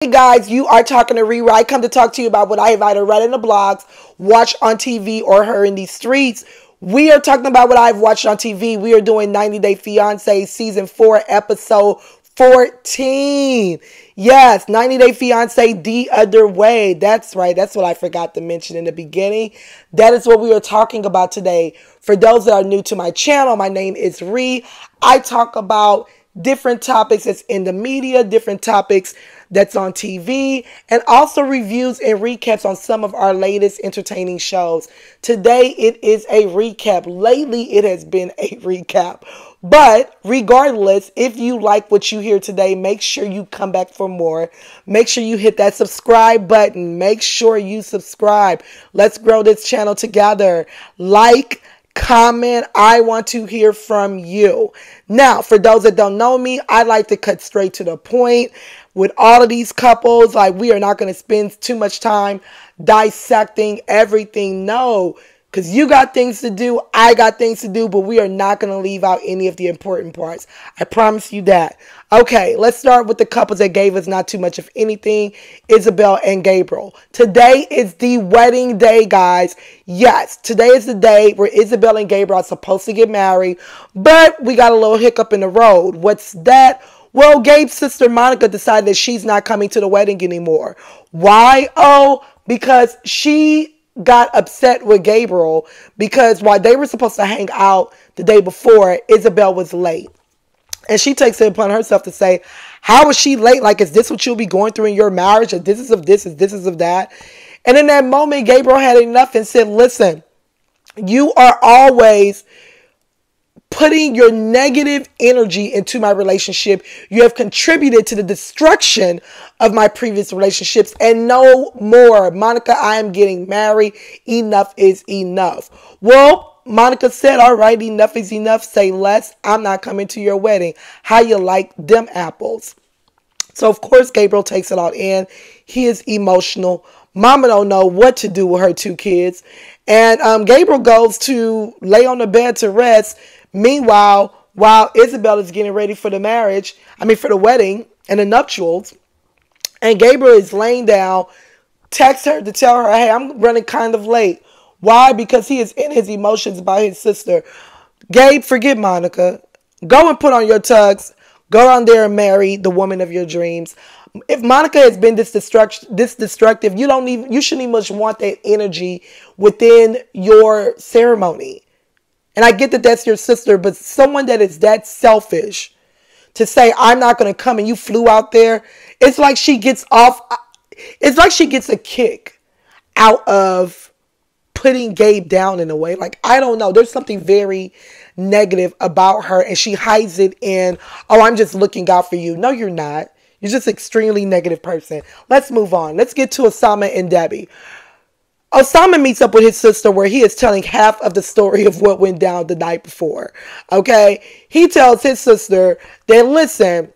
Hey guys, you are talking to Riri. I come to talk to you about what I have either read in the blogs, watched on TV, or heard in these streets. We are talking about what I've watched on TV. We are doing 90 Day Fiancé Season 4, Episode 14. Yes, 90 Day Fiancé the other way. That's right. That's what I forgot to mention in the beginning. That is what we are talking about today. For those that are new to my channel, my name is Ree. I talk about different topics that's in the media, different topics that's on TV, and also reviews and recaps on some of our latest entertaining shows. Today, it is a recap. Lately, it has been a recap. But regardless, if you like what you hear today, make sure you come back for more. Make sure you hit that subscribe button. Make sure you subscribe. Let's grow this channel together. Like, comment. I want to hear from you. Now, for those that don't know me, I like to cut straight to the point. With all of these couples, like, we are not going to spend too much time dissecting everything. No, because you got things to do, I got things to do, but we are not going to leave out any of the important parts. I promise you that. Okay, let's start with the couples that gave us not too much of anything, Isabel and Gabriel. Today is the wedding day, guys. Yes, today is the day where Isabel and Gabriel are supposed to get married, but we got a little hiccup in the road. What's that? Well, Gabe's sister Monica decided that she's not coming to the wedding anymore. Why? Oh, because she got upset with Gabriel because while they were supposed to hang out the day before, Isabel was late. And she takes it upon herself to say, how is she late? Like, is this what you'll be going through in your marriage? Or this is of this, is this is of that? And in that moment, Gabriel had enough and said, listen, you are always putting your negative energy into my relationship. You have contributed to the destruction of my previous relationships, and no more. Monica, I am getting married. Enough is enough. Well, Monica said, all right, enough is enough. Say less. I'm not coming to your wedding. How you like them apples? So, of course, Gabriel takes it all in. He is emotional. Mama don't know what to do with her two kids. And Gabriel goes to lay on the bed to rest. Meanwhile, while Isabel is getting ready for the for the wedding and the nuptials, and Gabriel is laying down, texts her to tell her, hey, I'm running kind of late. Why? Because he is in his emotions about his sister. Gabe, forget Monica. Go and put on your tux. Go down there and marry the woman of your dreams. If Monica has been this destructive, you shouldn't even much want that energy within your ceremony. And I get that that's your sister, but someone that is that selfish to say, I'm not going to come and you flew out there. It's like she gets a kick out of putting Gabe down in a way. Like, I don't know. There's something very negative about her, and she hides it in, oh, I'm just looking out for you. No, you're not. You're just an extremely negative person. Let's move on. Let's get to Osama and Debbie. Osama meets up with his sister where he is telling half of the story of what went down the night before. Okay? He tells his sister that, listen,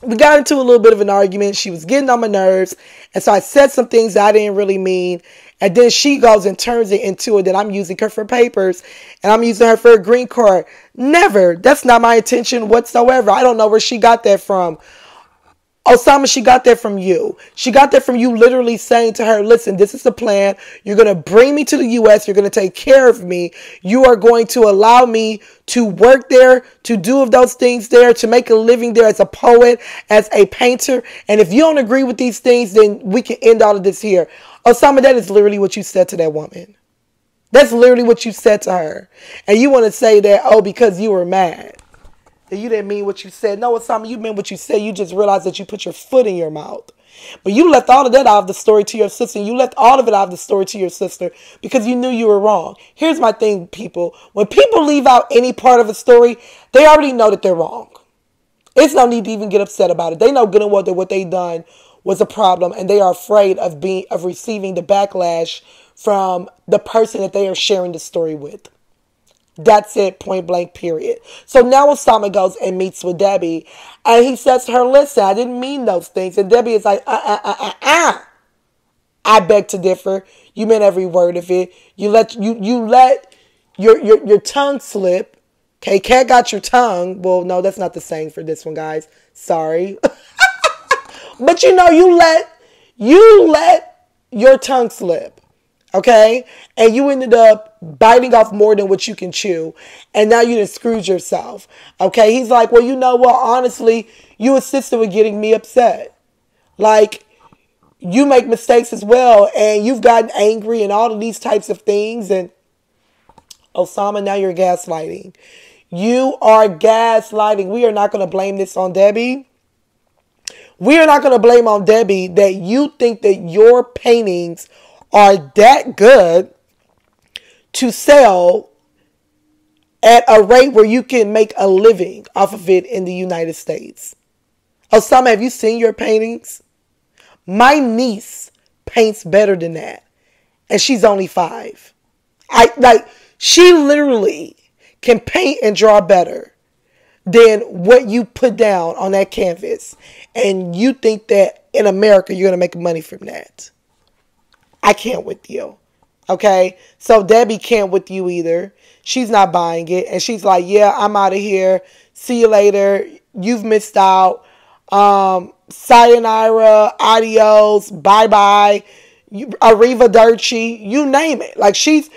we got into a little bit of an argument. She was getting on my nerves. And so I said some things that I didn't really mean. And then she goes and turns it into it that I'm using her for papers. And I'm using her for a green card. Never. That's not my intention whatsoever. I don't know where she got that from. Osama, she got that from you. She got that from you literally saying to her, listen, this is the plan. You're going to bring me to the U.S. You're going to take care of me. You are going to allow me to work there, to do of those things there, to make a living there as a poet, as a painter. And if you don't agree with these things, then we can end all of this here. Osama, that is literally what you said to that woman. That's literally what you said to her. And you want to say that, oh, because you were mad. You didn't mean what you said. No, Osama, you meant what you said. You just realized that you put your foot in your mouth. But you left all of that out of the story to your sister. You left all of it out of the story to your sister because you knew you were wrong. Here's my thing, people. When people leave out any part of a story, they already know that they're wrong. It's no need to even get upset about it. They know good and well that what they done was a problem, and they are afraid of receiving the backlash from the person that they are sharing the story with. That's it, point blank, period. So now Osama goes and meets with Debbie, and he says to her, listen, I didn't mean those things. And Debbie is like, I beg to differ. You meant every word of it. You let your tongue slip. Okay, cat got your tongue. Well, no, that's not the saying for this one, guys. Sorry. But you let your tongue slip. Okay? And you ended up biting off more than what you can chew. And now you done screwed yourself. Okay? He's like, well, you know what? Honestly, you assisted with getting me upset. Like, you make mistakes as well. And you've gotten angry and all of these types of things. And Osama, now you're gaslighting. You are gaslighting. We are not going to blame this on Debbie. We are not going to blame on Debbie that you think that your paintings are that good to sell at a rate where you can make a living off of it in the United States. Osama, have you seen your paintings? My niece paints better than that. And she's only 5. She literally can paint and draw better than what you put down on that canvas. And you think that in America you're going to make money from that. I can't with you. Okay? So Debbie can't with you either. She's not buying it. And she's like, yeah, I'm out of here. See you later. You've missed out. Sayonara, adios, bye-bye, arrivederci, you name it. Like, she's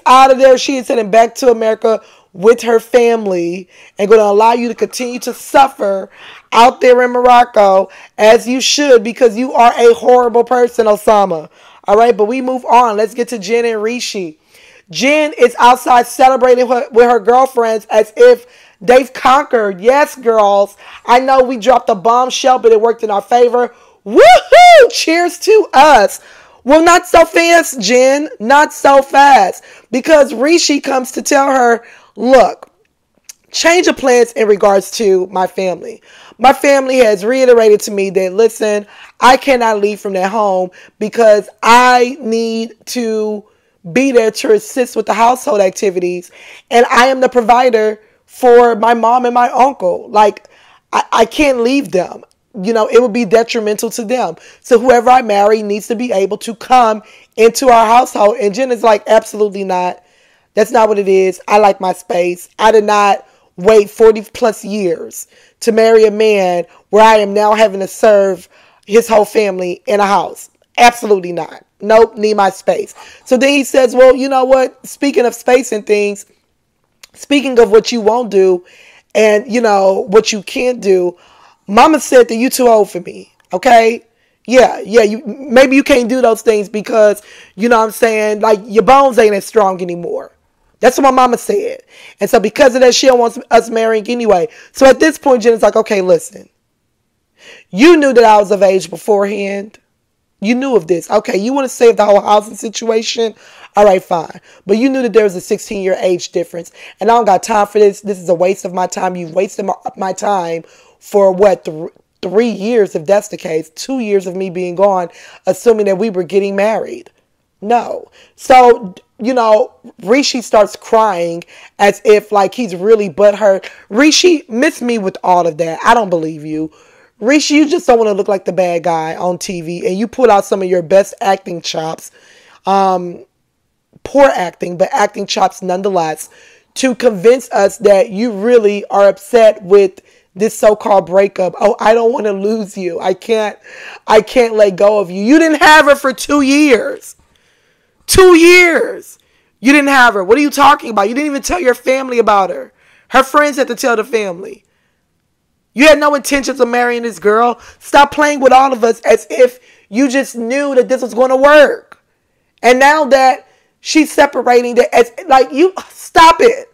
out of there. She is heading back to America with her family and going to allow you to continue to suffer out there in Morocco, as you should, because you are a horrible person, Osama. All right, but we move on. Let's get to Jen and Rishi. Jen is outside celebrating with her girlfriends as if they've conquered. Yes, girls. I know we dropped a bombshell, but it worked in our favor. Woohoo! Cheers to us. Well, not so fast, Jen. Not so fast. Because Rishi comes to tell her, look, change of plans in regards to my family. My family has reiterated to me that, listen, I cannot leave from that home because I need to be there to assist with the household activities. And I am the provider for my mom and my uncle. Like, I can't leave them. You know, it would be detrimental to them. So whoever I marry needs to be able to come into our household. And Jen is like, absolutely not. That's not what it is. I like my space. I did not wait 40 plus years to marry a man where I am now having to serve his whole family in a house. Absolutely not. Nope, need my space. So then he says, well, you know what? Speaking of space and things, speaking of what you won't do and, you know, what you can't do, Mama said that you too old for me. Okay? Yeah, maybe you can't do those things because, you know what I'm saying, like, your bones ain't as strong anymore. That's what my mama said. And so because of that, she don't want us marrying anyway. So at this point, Jen's like, okay, listen. You knew that I was of age beforehand. You knew of this. Okay, you want to save the whole housing situation? All right, fine. But you knew that there was a 16-year age difference. And I don't got time for this. This is a waste of my time. You've wasted my time for what, 3 years, if that's the case. 2 years of me being gone, assuming that we were getting married. No. So, you know, Rishi starts crying as if like he's really butthurt. Rishi, miss me with all of that. I don't believe you. Rishi, you just don't want to look like the bad guy on TV, and you pull out some of your best acting chops. Poor acting, but acting chops nonetheless, to convince us that you really are upset with this so-called breakup. Oh, I don't want to lose you. I can't let go of you. You didn't have her for 2 years. 2 years. You didn't have her. What are you talking about? You didn't even tell your family about her. Her friends had to tell the family. You had no intentions of marrying this girl. Stop playing with all of us as if you just knew that this was going to work. And now that she's separating, like, you stop it.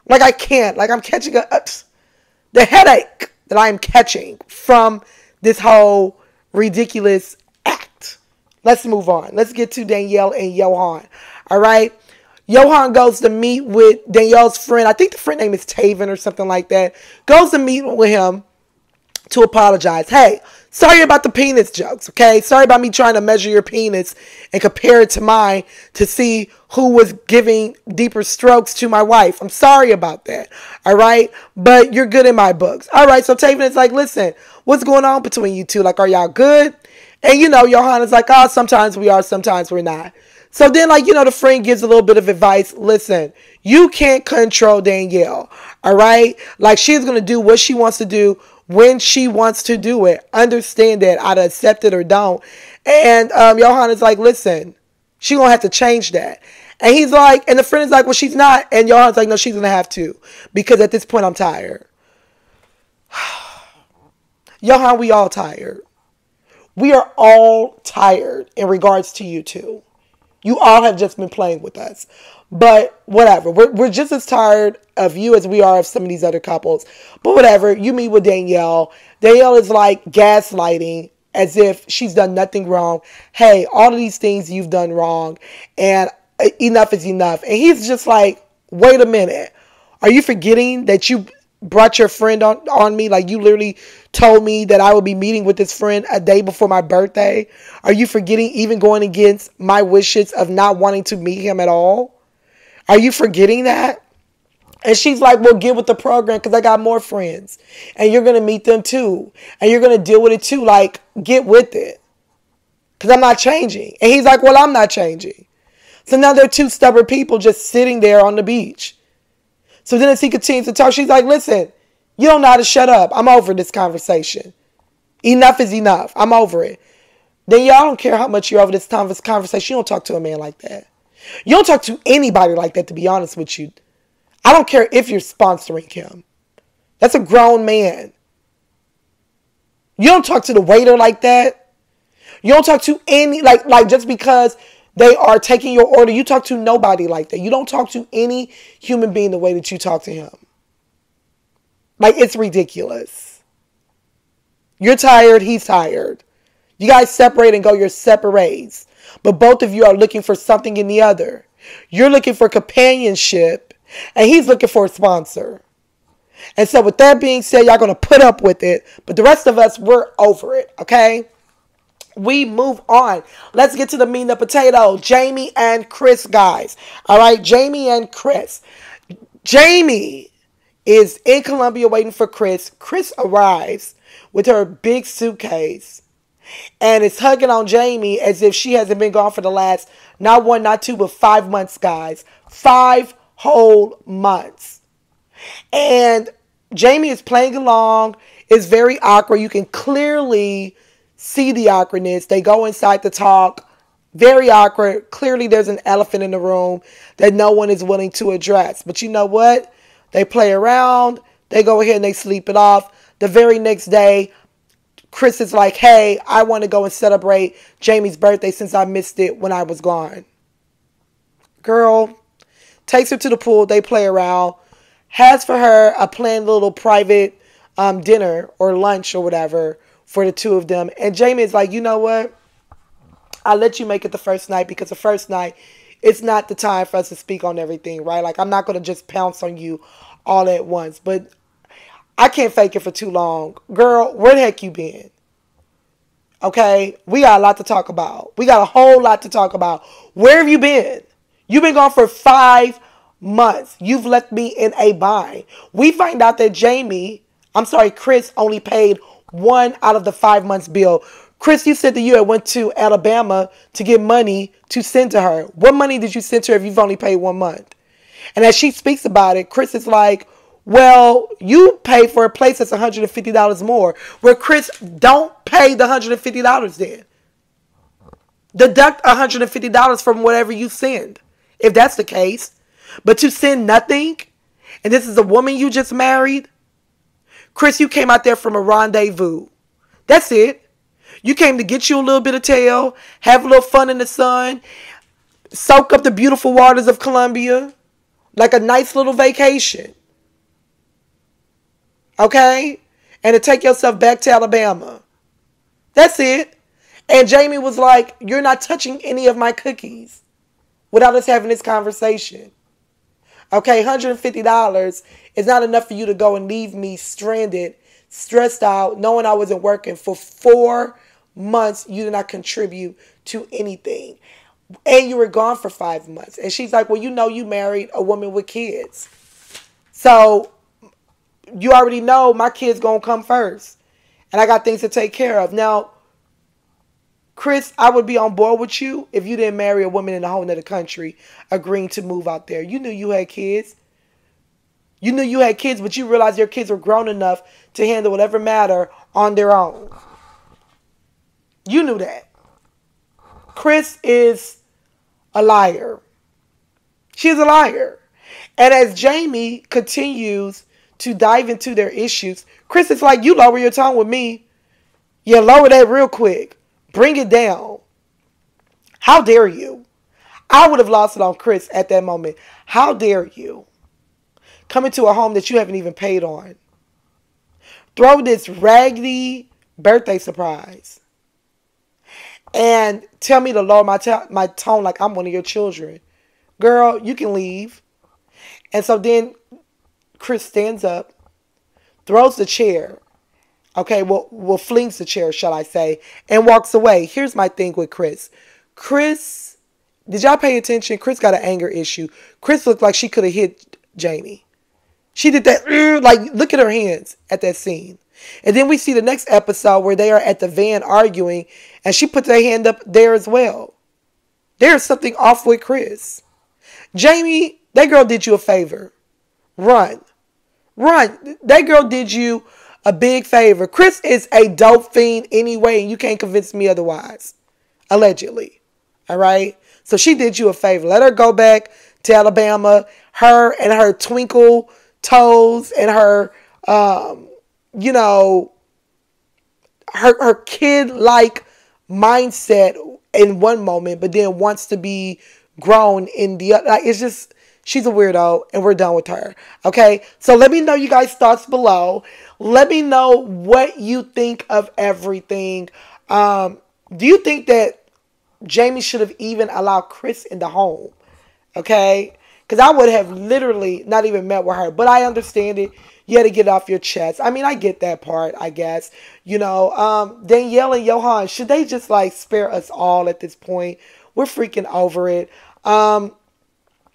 Like, I can't. Like, I'm catching the headache that I am catching from this whole ridiculous act. Let's move on. Let's get to Danielle and Johan. All right. Johan goes to meet with Danielle's friend. I think the friend name is Taven or something like that. Goes to meet with him to apologize. Hey, sorry about the penis jokes, okay? Sorry about me trying to measure your penis and compare it to mine to see who was giving deeper strokes to my wife. I'm sorry about that, all right? But you're good in my books. All right, so Taven is like, listen, what's going on between you two? Like, are y'all good? And, you know, Johan is like, oh, sometimes we are, sometimes we're not. So then, like, you know, the friend gives a little bit of advice. Listen, you can't control Danielle, all right? Like, she's going to do what she wants to do when she wants to do it. Understand that. Either accept it or don't. And Johan is like, listen, she gonna have to change that. And he's like, and the friend is like, well, she's not. And Johan's like, no, she's gonna have to. Because at this point, I'm tired. Johan, we all tired. We are all tired in regards to you two. You all have just been playing with us. But whatever. We're just as tired of you as we are of some of these other couples. But whatever. You meet with Danielle. Danielle is like gaslighting as if she's done nothing wrong. Hey, all of these things you've done wrong. And enough is enough. And he's just like, wait a minute. Are you forgetting that you brought your friend on me? Like, you literally told me that I would be meeting with this friend a day before my birthday. Are you forgetting even going against my wishes of not wanting to meet him at all? Are you forgetting that? And she's like, well, get with the program because I got more friends. And you're going to meet them too. And you're going to deal with it too. Like, get with it. Because I'm not changing. And he's like, well, I'm not changing. So now they're two stubborn people just sitting there on the beach. So then as he continues to talk, she's like, listen, you don't know how to shut up. I'm over this conversation. Enough is enough. I'm over it. Then y'all don't care how much you're over this conversation. You don't talk to a man like that. You don't talk to anybody like that, to be honest with you. I don't care if you're sponsoring him. That's a grown man. You don't talk to the waiter like that. You don't talk to any, like just because they are taking your order, you talk to nobody like that. You don't talk to any human being the way that you talk to him. Like, it's ridiculous. You're tired, he's tired. You guys separate and go your separate ways. But both of you are looking for something in the other. You're looking for companionship, and he's looking for a sponsor. And so with that being said, y'all going to put up with it. But the rest of us, we're over it, okay? We move on. Let's get to the meat and the potato. Jamie and Kris, guys. All right, Jamie and Kris. Jamie is in Colombia waiting for Kris. Kris arrives with her big suitcase and is hugging on Jamie as if she hasn't been gone for the last, not 1, not 2, but 5 months, guys. 5 whole months. And Jamie is playing along. It's very awkward. You can clearly see the awkwardness. They go inside to talk. Very awkward. Clearly there's an elephant in the room that no one is willing to address. But you know what? They play around. They go ahead and they sleep it off. The very next day, Kris is like, hey, I want to go and celebrate Jamie's birthday since I missed it when I was gone. Girl takes her to the pool. They play around. Has for her a planned little private dinner or lunch or whatever for the two of them. And Jamie is like, you know what? I'll let you make it the first night because the first night, it's not the time for us to speak on everything, right? Like, I'm not going to just pounce on you all at once. But I can't fake it for too long. Girl, where the heck you been? Okay? We got a lot to talk about. We got a whole lot to talk about. Where have you been? You've been gone for 5 months. You've left me in a bind. We find out that Kris only paid 1 out of the 5 months bill. Kris, you said that you had went to Alabama to get money to send to her. What money did you send to her if you've only paid 1 month? And as she speaks about it, Kris is like, well, you pay for a place that's $150 more. Where Kris, don't pay the $150 then. Deduct $150 from whatever you send, if that's the case. But to send nothing, and this is a woman you just married, Kris, you came out there from a rendezvous. That's it. You came to get you a little bit of tail, have a little fun in the sun, soak up the beautiful waters of Colombia, like a nice little vacation. Okay? And to take yourself back to Alabama. That's it. And Jamie was like, you're not touching any of my cookies without us having this conversation. Okay, $150 is not enough for you to go and leave me stranded, stressed out, knowing I wasn't working for 4 months. You did not contribute to anything. And you were gone for 5 months. And she's like, well, you know you married a woman with kids. So you already know my kids gonna come first. And I got things to take care of. Now, Kris, I would be on board with you if you didn't marry a woman in a whole other country agreeing to move out there. You knew you had kids. You knew you had kids, but you realized your kids were grown enough to handle whatever matter on their own. You knew that. Kris is a liar. She's a liar. And as Jamie continues to dive into their issues, Kris is like, you lower your tone with me. Yeah, lower that real quick. Bring it down. How dare you? I would have lost it on Kris at that moment. How dare you come into a home that you haven't even paid on? Throw this raggedy birthday surprise and tell me to lower my tone like I'm one of your children. Girl, you can leave. And so then Kris stands up, throws the chair. Okay, well, flings the chair, shall I say, and walks away. Here's my thing with Kris. Kris, did y'all pay attention? Kris got an anger issue. Kris looked like she could have hit Jamie. She did that, like, look at her hands at that scene. And then we see the next episode where they are at the van arguing, and she puts her hand up there as well. There's something off with Kris. Jamie, that girl did you a favor. Run. Run. That girl did you a big favor. Kris is a dope fiend anyway, and you can't convince me otherwise. Allegedly. All right? So she did you a favor. Let her go back to Alabama. Her and her twinkle toes and her, her kid-like mindset in one moment, but then wants to be grown in the other. Like, it's just, she's a weirdo, and we're done with her. Okay? So let me know you guys' thoughts below. Let me know what you think of everything. Do you think that Jamie should have even allowed Kris in the home? Okay? Because I would have literally not even met with her. But I understand it. You had to get it off your chest. I mean, I get that part, I guess. Danielle and Johan, should they just like spare us all at this point? We're freaking over it.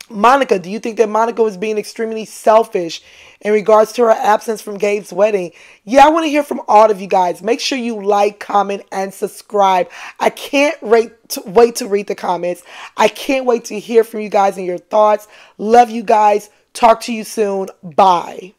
Monica, do you think that Monica was being extremely selfish in regards to her absence from Gabe's wedding? Yeah, I want to hear from all of you guys. Make sure you like, comment, and subscribe. I can't wait to read the comments. I can't wait to hear from you guys and your thoughts. Love you guys. Talk to you soon. Bye.